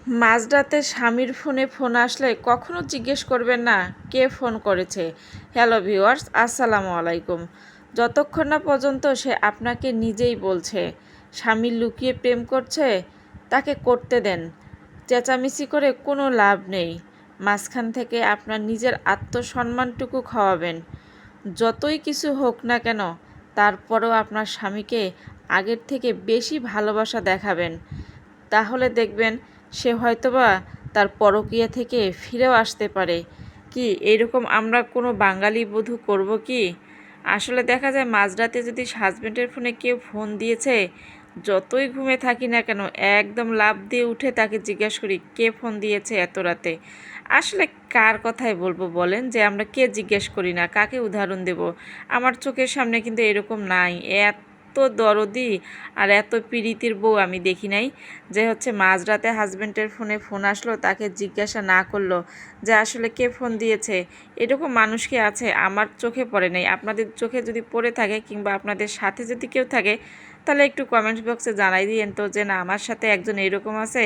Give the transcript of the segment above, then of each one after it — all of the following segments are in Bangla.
মাঝরাতে স্বামীর ফোন আসলে কখনো জিজ্ঞেস করবেন না কে ফোন করেছে। হ্যালো ভিউয়ার্স, আসসালামু আলাইকুম। যতক্ষণ না পর্যন্ত সে আপনাকে নিজেই বলছে স্বামী লুকিয়ে প্রেম করছে, তাকে করতে দেন। চেঁচামেচি করে কোনো লাভ নেই। মাঝখান থেকে আপনার নিজের আত্মসম্মানটুকু খাওয়াবেন। যতই কিছু হোক না কেন, তারপরেও আপনার স্বামীকে আগের থেকে বেশি ভালোবাসা দেখাবেন। তাহলে দেখবেন সে হয়তোবা তার পরকীয়া থেকে ফিরেও আসতে পারে। কি এইরকম আমরা কোনো বাঙালি বধূ করব কি? আসলে দেখা যায় মাঝরাতে যদি হাজব্যান্ডের ফোনে কেউ ফোন দিয়েছে, যতই ঘুমে থাকি না কেন একদম লাফ দিয়ে উঠে তাকে জিজ্ঞেস করি কে ফোন দিয়েছে এত রাতে। আসলে কার কথাই বলবো বলেন, যে আমরা কে জিজ্ঞেস করি না, কাকে উদাহরণ দেব? আমার চোখের সামনে কিন্তু এরকম নাই। এত দরদি আর এত পীড়িতির বউ আমি দেখি নাই যে হচ্ছে মাঝরাতে হাজব্যান্ডের ফোন আসলো, তাকে জিজ্ঞাসা না করলো যে আসলে কে ফোন দিয়েছে। এরকম মানুষ কি আছে? আমার চোখে পড়ে নাই। আপনাদের চোখে যদি পড়ে থাকে কিংবা আপনাদের সাথে যদি কেউ থাকে, তাহলে একটু কমেন্ট বক্সে জানাই দিয়েন তো, যে না আমার সাথে একজন এরকম আছে,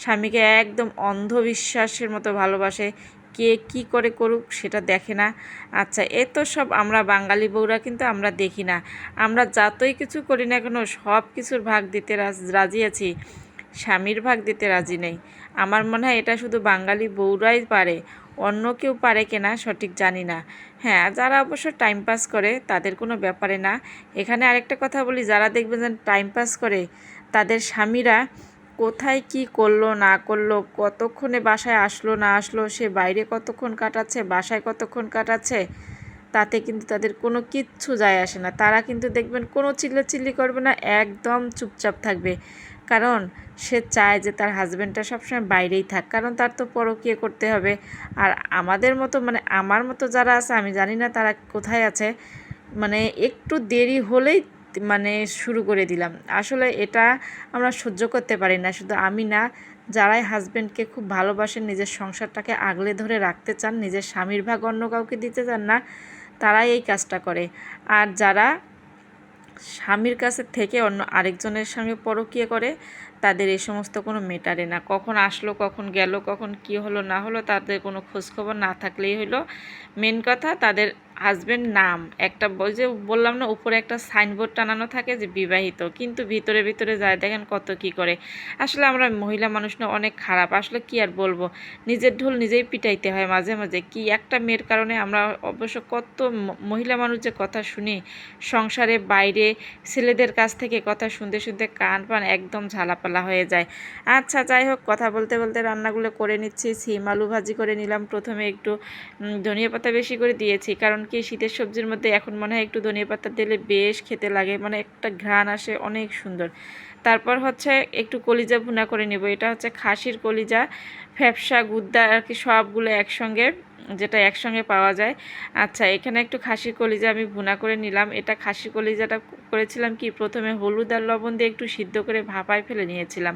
স্বামীকে একদম অন্ধবিশ্বাসের মতো ভালোবাসে, কে কি করে করুক সেটা দেখে না। আচ্ছা, এ তো সব আমরা বাঙালি বউরা কিন্তু আমরা দেখি না। আমরা যতই কিছু করি না কেন সব কিছুর ভাগ দিতে রাজি আছি, স্বামীর ভাগ দিতে রাজি নেই। আমার মনে হয় এটা শুধু বাঙালি বউরাই পারে, অন্য কেউ পারে কিনা সঠিক জানি না। হ্যাঁ, যারা অবশ্য টাইম পাস করে তাদের কোনো ব্যাপারে না। এখানে আরেকটা কথা বলি, যারা দেখবেন যে টাইম পাস করে তাদের স্বামীরা কোথায় কি করলো না করলো, কতক্ষণে বাসায় আসলো না আসলো, সে বাইরে কতক্ষণ কাটাচ্ছে বাসায় কতক্ষণ কাটাচ্ছে, তাতে কিন্তু তাদের কোনো কিচ্ছু যায় আসে না। তারা কিন্তু দেখবেন কোনো চিল্লাচিল্লি করবে না, একদম চুপচাপ থাকবে। কারণ সে চায় যে তার হাজব্যান্ডটা সবসময় বাইরেই থাক, কারণ তার তো পরকীয়া করতে হবে। আর আমাদের মতো মানে আমার মতো যারা আছে, আমি জানি না তারা কোথায় আছে, মানে একটু দেরি হলেই মানে শুরু করে দিলাম। আসলে এটা আমরা সহ্য করতে পারি না। শুধু আমি না, যারাই হাজব্যান্ডকে খুব ভালোবাসেন, নিজের সংসারটাকে আগলে ধরে রাখতে চান, নিজের স্বামীর ভাগ অন্য কাউকে দিতে চান না, তারাই এই কাজটা করে। আর যারা স্বামীর কাছে থেকে অন্য আরেকজনের সঙ্গে পরকীয়া করে, তাদের এই সমস্ত কোনো মেটারে না। কখন আসলো, কখন গেল, কখন কি হলো না হলো, তাদের কোনো খোঁজখবর না থাকলেই হলো। মেন কথা তাদের হাজব্যান্ড নাম একটা, ওই যে বললাম না উপরে একটা সাইনবোর্ড টানানো থাকে যে বিবাহিত, কিন্তু ভিতরে ভিতরে যায় দেখেন কত কি করে। আসলে আমরা মহিলা মানুষ না, অনেক খারাপ। আসলে কি আর বলবো, নিজের ঢোল নিজেই পিটাইতে হয় মাঝে মাঝে। কি একটা মেয়ের কারণে আমরা অবশ্য কত মহিলা মানুষ যে কথা শুনি সংসারে, বাইরে ছেলেদের কাছ থেকে কথা শুনতে শুনতে কান পান একদম ঝালাপালা হয়ে যায়। আচ্ছা যাই হোক, কথা বলতে বলতে রান্নাগুলো করে নিচ্ছি। সিম আলু ভাজি করে নিলাম। প্রথমে একটু ধনিয়া পাতা বেশি করে দিয়েছি, কারণ কি শীতের সবজির মধ্যে এখন মনে হয় একটু ধনিয়া পাতা দিলে বেশ খেতে লাগে, মানে একটা ঘ্রাণ আসে অনেক সুন্দর। তারপর হচ্ছে একটু কলিজা ভুনা করে নেব। এটা হচ্ছে খাসির কলিজা, ফ্যাপসা গুদ্দা আর কি, সবগুলো একসঙ্গে, যেটা একসঙ্গে পাওয়া যায়। আচ্ছা, এখানে একটু খাসির কলিজা আমি ভুনা করে নিলাম। এটা খাসির কলিজাটা করেছিলাম কি, প্রথমে হলুদ আর লবণ দিয়ে একটু সিদ্ধ করে ভাপায় ফেলে নিয়েছিলাম।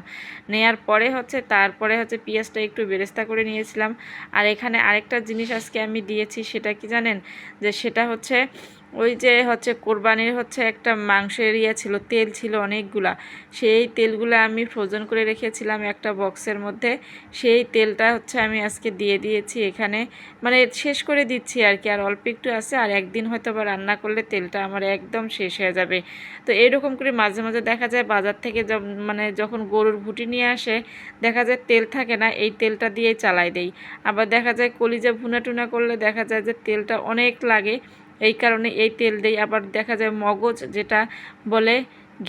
নেয়ার পরে হচ্ছে তারপরে হচ্ছে পেঁয়াজটা একটু বেরেস্তা করে নিয়েছিলাম। আর এখানে আরেকটা জিনিস আজকে আমি দিয়েছি, সেটা কি জানেন? যে সেটা হচ্ছে ওই যে হচ্ছে কোরবানির হচ্ছে একটা মাংসের ইয়ে ছিল, তেল ছিল অনেকগুলা। সেই তেলগুলো আমি ফ্রোজেন করে রেখেছিলাম একটা বক্সের মধ্যে। সেই তেলটা হচ্ছে আমি আজকে দিয়ে দিয়েছি এখানে, মানে শেষ করে দিচ্ছি আর কি। আর অল্প একটু আছে, আর একদিন হয়তো বা রান্না করলে তেলটা আমার একদম শেষ হয়ে যাবে। তো এরকম করে মাঝে মাঝে দেখা যায় বাজার থেকে মানে যখন গরুর ভুটি নিয়ে আসে, দেখা যায় তেল থাকে না, এই তেলটা দিয়েই চালাই দেই। আবার দেখা যায় কলিজা ভুনা টুনা করলে দেখা যায় যে তেলটা অনেক লাগে, এই কারণে এই তেল দেই। আবার দেখা যায় মগজ যেটা বলে,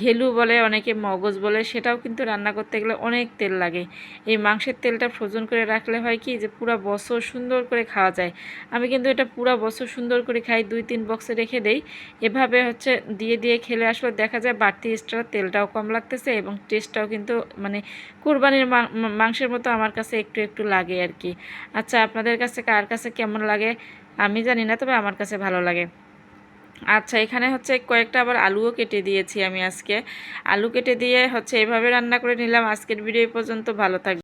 ঘেলু বলে অনেকে, মগজ বলে, সেটাও কিন্তু রান্না করতে গেলে অনেক তেল লাগে। এই মাংসের তেলটা ফ্রোজেন করে রাখলে হয় কি, যে পুরো বছর সুন্দর করে খাওয়া যায়। আমি কিন্তু এটা পুরো বছর সুন্দর করে খাই, 2-3 বক্সে রেখে দেই। এভাবে হচ্ছে দিয়ে দিয়ে খেলে আসলে দেখা যায় বাড়তি এক্সট্রা তেলটাও কম লাগতেছে, এবং টেস্টটাও কিন্তু মানে কুরবানির মাংসের মতো আমার কাছে একটু একটু লাগে আর কি। আচ্ছা, আপনাদের কাছে কার কাছে কেমন লাগে আমি জানি না, তবে আমার কাছে ভালো লাগে। আচ্ছা, এখানে হচ্ছে কয়েকটা আবার আলুও কেটে দিয়েছি আমি আজকে। আলু কেটে দিয়ে হচ্ছে এভাবে রান্না করে নিলাম। আজকের ভিডিও পর্যন্ত, ভালো থাকবে।